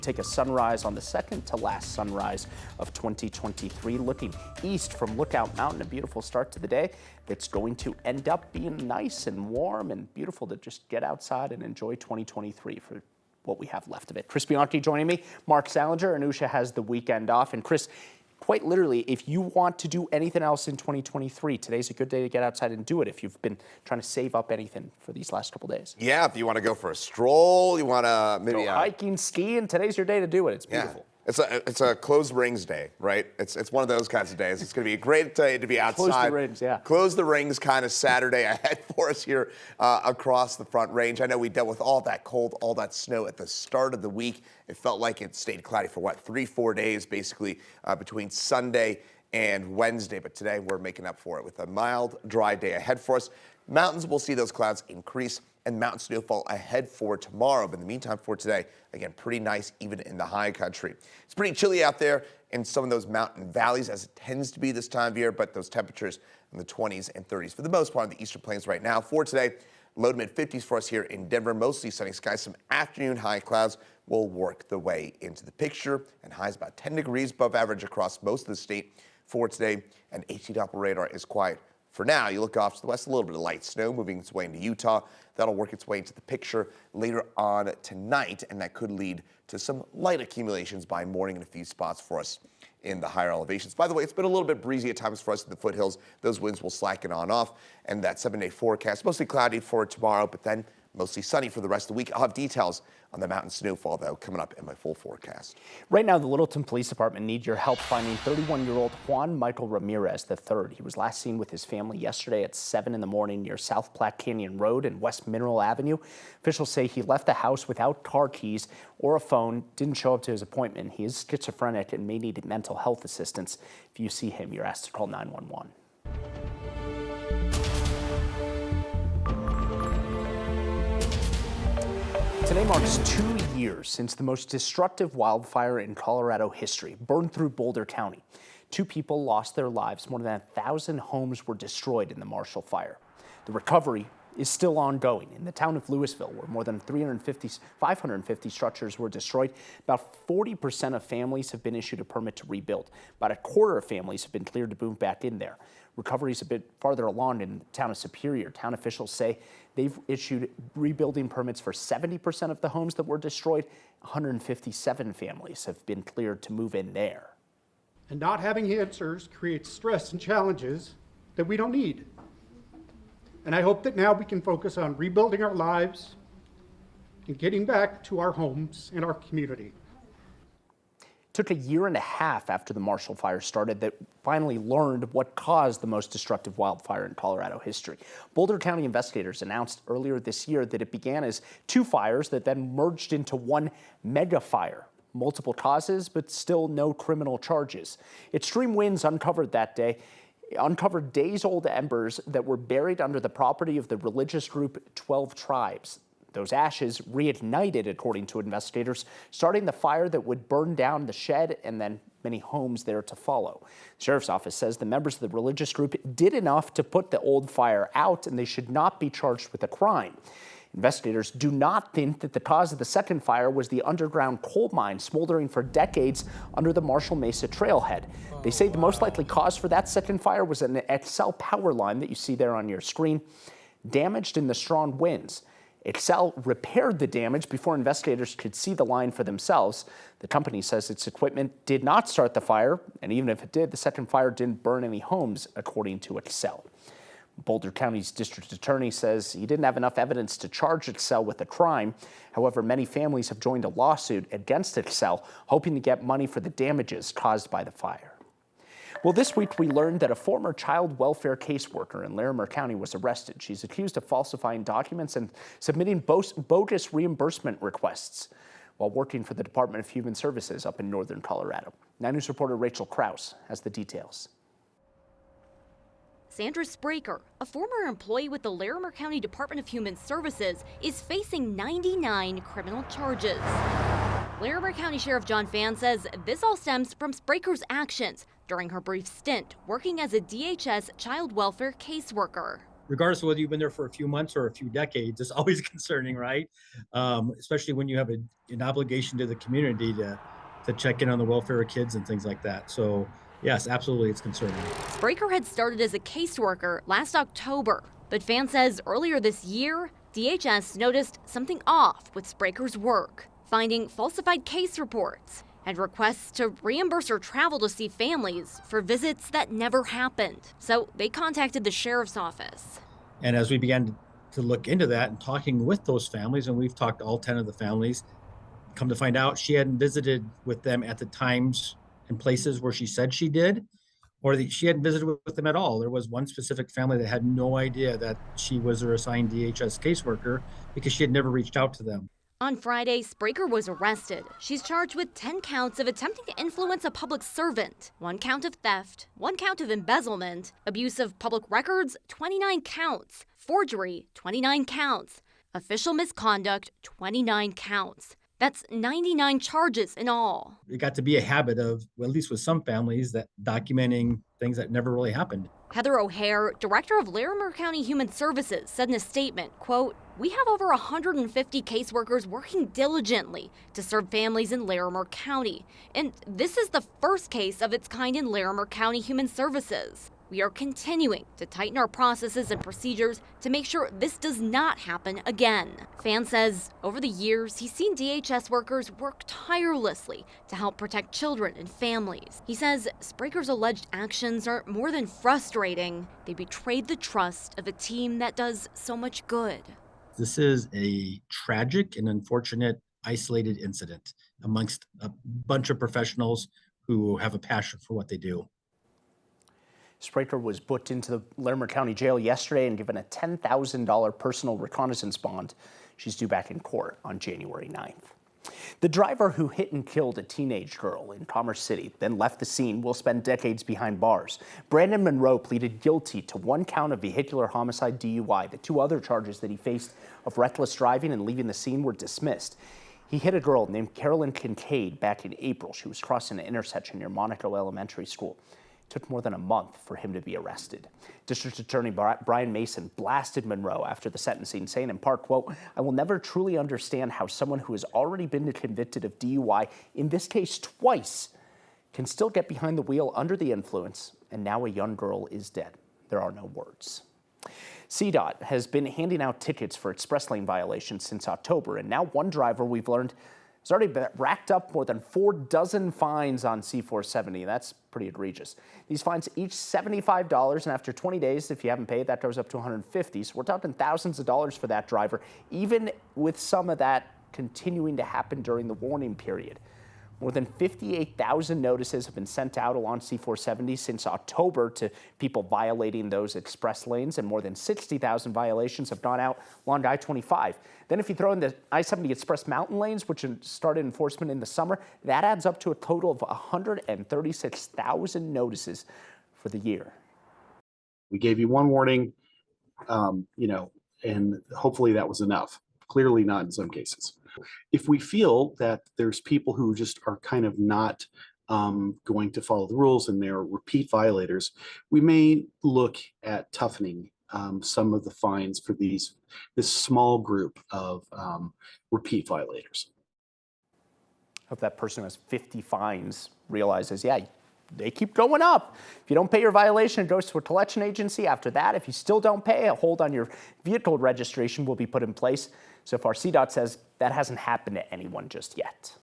Take a sunrise on the second to last sunrise of 2023. Looking east from Lookout Mountain, a beautiful start to the day that's going to end up being nice and warm and beautiful to just get outside and enjoy 2023 for what we have left of it. Chris Bianchi joining me, Mark Salinger. Anusha has the weekend off. And Chris, quite literally, if you want to do anything else in 2023, today's a good day to get outside and do it if you've been trying to save up anything for these last couple days. Yeah, if you want to go for a stroll, you want to maybe hiking, skiing, today's your day to do it. It's beautiful. Yeah. It's a closed rings day, right? It's one of those kinds of days. It's going to be a great day to be outside. Close the rings, yeah. Close the rings kind of Saturday ahead for us here across the Front Range. I know we dealt with all that cold, all that snow at the start of the week. It felt like it stayed cloudy for, 3-4 days, basically, between Sunday and Wednesday. But today we're making up for it with a mild, dry day ahead for us. Mountains, we'll see those clouds increase and mountain snowfall ahead for tomorrow. But in the meantime, for today, again, pretty nice even in the high country. It's pretty chilly out there in some of those mountain valleys, as it tends to be this time of year, but those temperatures in the 20s and 30s for the most part on the eastern plains right now. For today, low to mid 50s for us here in Denver. Mostly sunny skies. Some afternoon high clouds will work the way into the picture, and highs about 10 degrees above average across most of the state for today. And AT Doppler radar is quiet. For now, you look off to the west, a little bit of light snow moving its way into Utah. That'll work its way into the picture later on tonight, and that could lead to some light accumulations by morning in a few spots for us in the higher elevations. By the way, it's been a little bit breezy at times for us in the foothills. Those winds will slacken on off, and that 7-day forecast, mostly cloudy for tomorrow, but then mostly sunny for the rest of the week. I'll have details on the mountain snowfall, though, coming up in my full forecast. Right now, the Littleton Police Department need your help finding 31-year-old Juan Michael Ramirez III. He was last seen with his family yesterday at 7 in the morning near South Platte Canyon Road and West Mineral Avenue. Officials say he left the house without car keys or a phone, didn't show up to his appointment. He is schizophrenic and may need mental health assistance. If you see him, you're asked to call 911. Today marks 2 years since the most destructive wildfire in Colorado history burned through Boulder County. 2 people lost their lives. More than 1,000 homes were destroyed in the Marshall Fire. The recovery is still ongoing. In the town of Louisville, where more than 550 structures were destroyed, about 40% of families have been issued a permit to rebuild. About a quarter of families have been cleared to move back in there. Recovery is a bit farther along in the town of Superior. Town officials say they've issued rebuilding permits for 70% of the homes that were destroyed. 157 families have been cleared to move in there. And not having answers creates stress and challenges that we don't need. And I hope that now we can focus on rebuilding our lives and getting back to our homes and our community. It took a year and a half after the Marshall Fire started that finally learned what caused the most destructive wildfire in Colorado history. Boulder County investigators announced earlier this year that it began as 2 fires that then merged into one mega fire. Multiple causes, but still no criminal charges. Extreme winds uncovered days-old embers that were buried under the property of the religious group 12 Tribes. Those ashes reignited, according to investigators, starting the fire that would burn down the shed and then many homes there to follow. The sheriff's office says the members of the religious group did enough to put the old fire out, and they should not be charged with a crime. Investigators do not think that the cause of the second fire was the underground coal mine smoldering for decades under the Marshall Mesa trailhead. They say the most likely cause for that second fire was an Xcel power line that you see there on your screen, damaged in the strong winds. Xcel repaired the damage before investigators could see the line for themselves. The company says its equipment did not start the fire, and even if it did, the second fire didn't burn any homes, according to Xcel. Boulder County's district attorney says he didn't have enough evidence to charge Xcel with a crime. However, many families have joined a lawsuit against Xcel, hoping to get money for the damages caused by the fire. Well, this week we learned that a former child welfare caseworker in Larimer County was arrested. She's accused of falsifying documents and submitting bogus reimbursement requests while working for the Department of Human Services up in northern Colorado. 9 News reporter Rachel Krause has the details. Sandra Spraker, a former employee with the Larimer County Department of Human Services, is facing 99 criminal charges. Larimer County Sheriff John Fan says this all stems from Spraker's actions during her brief stint working as a DHS child welfare caseworker. regardless of whether you've been there for a few months or a few decades, it's always concerning, right? Especially when you have an obligation to the community to check in on the welfare of kids and things like that. So yes, absolutely, it's concerning. Spraker had started as a caseworker last October, but Fan says earlier this year, DHS noticed something off with Spraker's work, finding falsified case reports and requests to reimburse her travel to see families for visits that never happened. So they contacted the sheriff's office. And as we began to look into that and talking with those families, and we've talked to all 10 of the families, come to find out she hadn't visited with them at the times and places where she said she did, or that she hadn't visited with them at all. There was one specific family that had no idea that she was their assigned DHS caseworker because she had never reached out to them. On Friday, Spraker was arrested. She's charged with 10 counts of attempting to influence a public servant, 1 count of theft, 1 count of embezzlement, abuse of public records, 29 counts, forgery, 29 counts, official misconduct, 29 counts. That's 99 charges in all. It got to be a habit of, well, at least with some families, that documenting things that never really happened. Heather O'Hare, director of Larimer County Human Services, said in a statement, quote, "We have over 150 caseworkers working diligently to serve families in Larimer County. And this is the first case of its kind in Larimer County Human Services. We are continuing to tighten our processes and procedures to make sure this does not happen again." Fan says over the years, he's seen DHS workers work tirelessly to help protect children and families. He says Spraker's alleged actions are more than frustrating. They betrayed the trust of a team that does so much good. This is a tragic and unfortunate isolated incident amongst a bunch of professionals who have a passion for what they do. Spraker was booked into the Larimer County Jail yesterday and given a $10,000 personal reconnaissance bond. She's due back in court on January 9th. The driver who hit and killed a teenage girl in Commerce City, then left the scene, will spend decades behind bars. Brandon Monroe pleaded guilty to 1 count of vehicular homicide DUI. The 2 other charges that he faced of reckless driving and leaving the scene were dismissed. He hit a girl named Carolyn Kincaid back in April. She was crossing an intersection near Monaco Elementary School. It took more than a month for him to be arrested. District Attorney Brian Mason blasted Monroe after the sentencing, saying in part, quote, "I will never truly understand how someone who has already been convicted of DUI, in this case twice, can still get behind the wheel under the influence, and now a young girl is dead." There are no words. CDOT has been handing out tickets for express lane violations since October, and now one driver, we've learned, has already racked up more than 4 dozen fines on C-470. That's pretty egregious. These fines each $75, and after 20 days, if you haven't paid, that goes up to $150. So we're talking thousands of dollars for that driver, even with some of that continuing to happen during the warning period. More than 58,000 notices have been sent out along C-470 since October to people violating those express lanes, and more than 60,000 violations have gone out along I-25. Then if you throw in the I-70 express mountain lanes, which started enforcement in the summer, that adds up to a total of 136,000 notices for the year. We gave you 1 warning, and hopefully that was enough. Clearly not in some cases. If we feel that there's people who just are kind of not going to follow the rules and they're repeat violators, we may look at toughening some of the fines for this small group of repeat violators. Hope that person who has 50 fines realizes, yeah, they keep going up. If you don't pay your violation, it goes to a collection agency. After that, if you still don't pay, a hold on your vehicle registration will be put in place. So far, CDOT says that hasn't happened to anyone just yet.